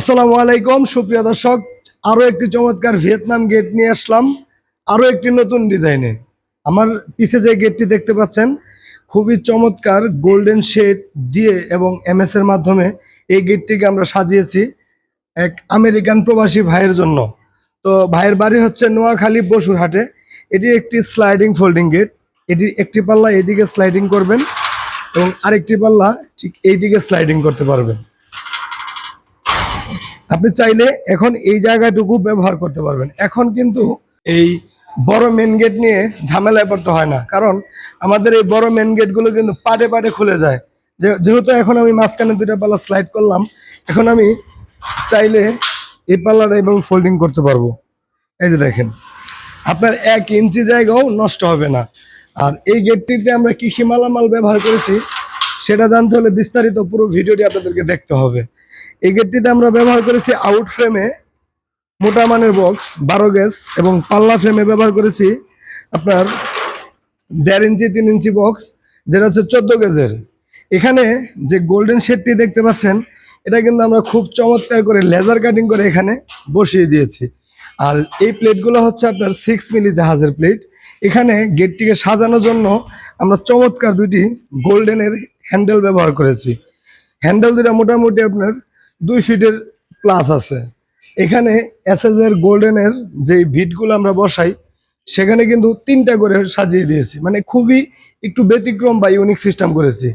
আসসালামু আলাইকুম সুপ্রিয় দর্শক, আরো একটি চমৎকার ভিয়েতনাম গেট নিয়ে আসলাম, আরো একটি নতুন ডিজাইনে। আমার পিছে যে গেটটি দেখতে পাচ্ছেন খুবই চমৎকার গোল্ডেন শেড দিয়ে এবং এমএস এর মাধ্যমে এই গেটটিকে আমরা সাজিয়েছি এক আমেরিকান প্রবাসী ভাইয়ের জন্য। তো ভাইয়ের বাড়ি হচ্ছে নোয়াখালী বসুরহাটে। এটি একটি স্লাইডিং ফোল্ডিং গেট। এটির একটি পাল্লা এদিকে স্লাইডিং করবেন এবং আরেকটি পাল্লা ঠিক এইদিকে স্লাইডিং করতে পারবেন। আপনি চাইলে এখন এই জায়গাটুকু ব্যবহার করতে পারবেন। এখন কিন্তু এই বড় মেন গেট নিয়ে ঝামেলায় পড়তে হয় না, কারণ আমাদের এই বড় মেন গেটগুলো কিন্তু পাটে পাটে খুলে যায়। যেহেতু এখন আমি মাঝখানে দুইটা পাল্লা স্লাইড করলাম, এখন আমি চাইলে এই পাল্লাটা এভাবে ফোল্ডিং করতে পারবো। এই যে দেখেন, আপনার 1 ইঞ্চি জায়গাও নষ্ট হবে না। আর এই গেটটিতে আমরা কি কি মালামাল ব্যবহার করেছি সেটা জানতে হলে বিস্তারিত পুরো ভিডিওটি আপনাদেরকে দেখতে হবে। এই গেটটিতে আমরা ব্যবহার করেছি আউট ফ্রেমে মোটা মানের বক্স 12 গেজ এবং পাল্লা ফ্রেমে ব্যবহার করেছি আপনার 1.5 ইঞ্চি 3 ইঞ্চি বক্স, যেটা হচ্ছে 14 গেজের। এখানে যে গোল্ডেন শেডটি দেখতে পাচ্ছেন এটা কিন্তু আমরা খুব চমৎকার করে লেজার কাটিং করে এখানে বসিয়ে দিয়েছি। আর এই প্লেটগুলো হচ্ছে আপনার 6 মিলি জাহাজের প্লেট। এখানে গেটটিকে সাজানোর জন্য আমরা চমৎকার দুইটি গোল্ডেনের হ্যান্ডেল ব্যবহার করেছি। হ্যান্ডেল দুটা মোটামুটি আপনার 2 ফিটের প্লাস আছে। এখানে এসএস এর গোল্ডেনের যে ভিটগুলো আমরা বসাই সেখানে কিন্তু 3টা করে সাজিয়ে দিয়েছি, মানে খুবই একটু ব্যতিক্রম বা ইউনিক সিস্টেম করেছি।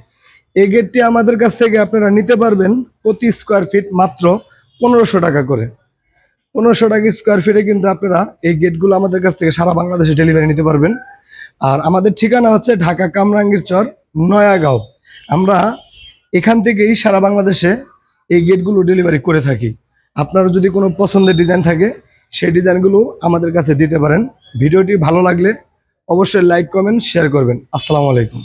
এই গেটটি আমাদের কাছ থেকে আপনারা নিতে পারবেন প্রতি স্কোয়ার ফিট মাত্র 1500 টাকা করে। 1500 টাকা স্কোয়ার ফিটে কিন্তু আপনারা এই গেটগুলো আমাদের কাছ থেকে সারা বাংলাদেশে ডেলিভারি নিতে পারবেন। আর আমাদের ঠিকানা হচ্ছে ঢাকা কামরাঙ্গীর চর, নয়াগাঁও। আমরা এখান থেকেই সারা বাংলাদেশে এই গেটগুলো ডেলিভারি করে থাকি। আপনার যদি কোনো পছন্দের ডিজাইন থাকে সেই ডিজাইনগুলো আমাদের কাছে দিতে পারেন। ভিডিওটি ভালো লাগলে অবশ্যই লাইক কমেন্ট শেয়ার করবেন। আসসালামু আলাইকুম।